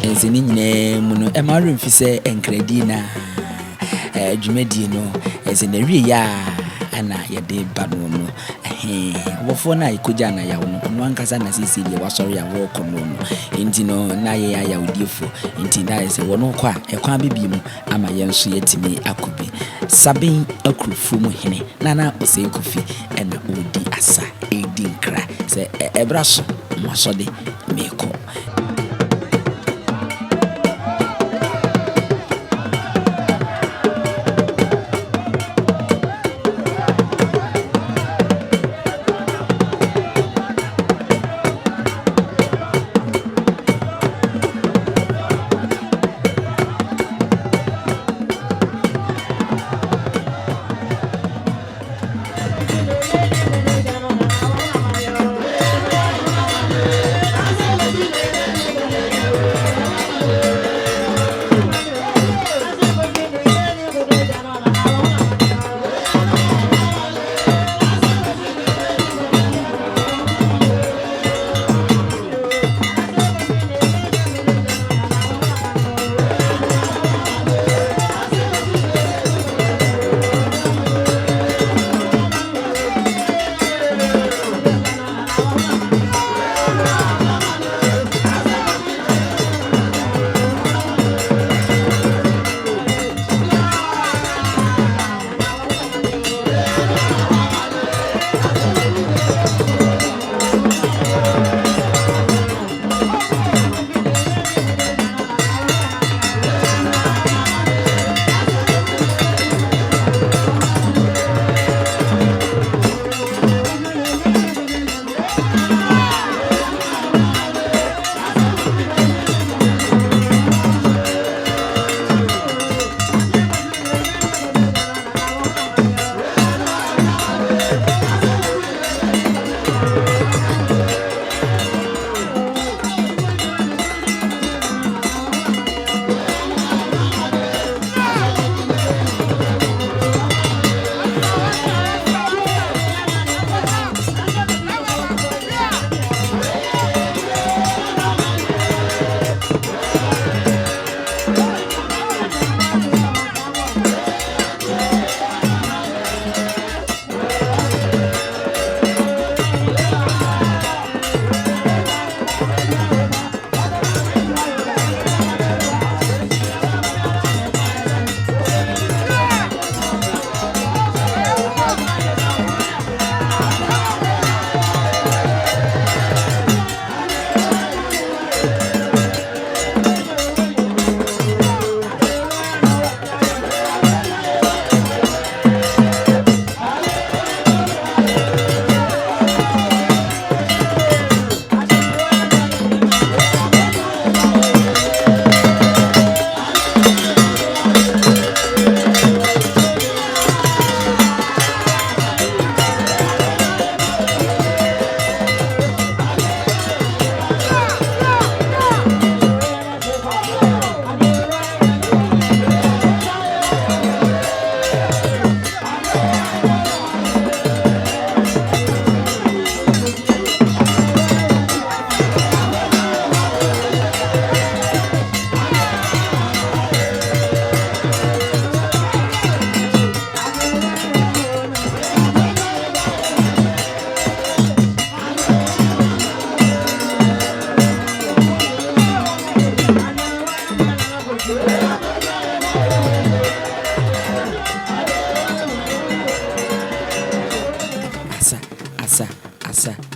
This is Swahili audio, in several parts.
Enzini nyine muno emaru mfise enkredi na dwumadi no ezenewie ya ana yede ba no wofo na ikoja na yawo no ankasa na sisili wasori ya wo kono no enti no na ye ya yawdifo enti na ese wono kwa ekwan bibi mu ama yenso yetimi akobi sabin akrufu mu hene nana osenkofi ena odi asa edinkra se ebraso masode meko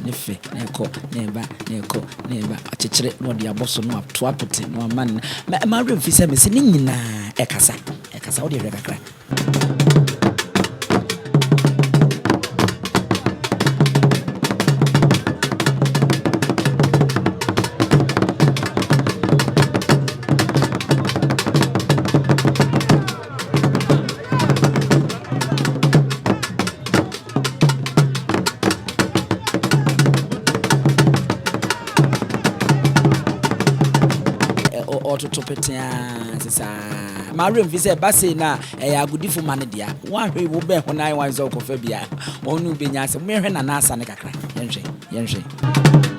nefe neko neba neko neba achechire no de aboso no ato apete no man ma remfi se me se ni nyina ekasa wo de rekakra to petia sisa maare mfi sɛ base na agudifo ma ne dia wahwe wo bɛ ho nan wan sɛ kofa bia onu benya sɛ mehwe na na asa ne kakra yɛnhwɛ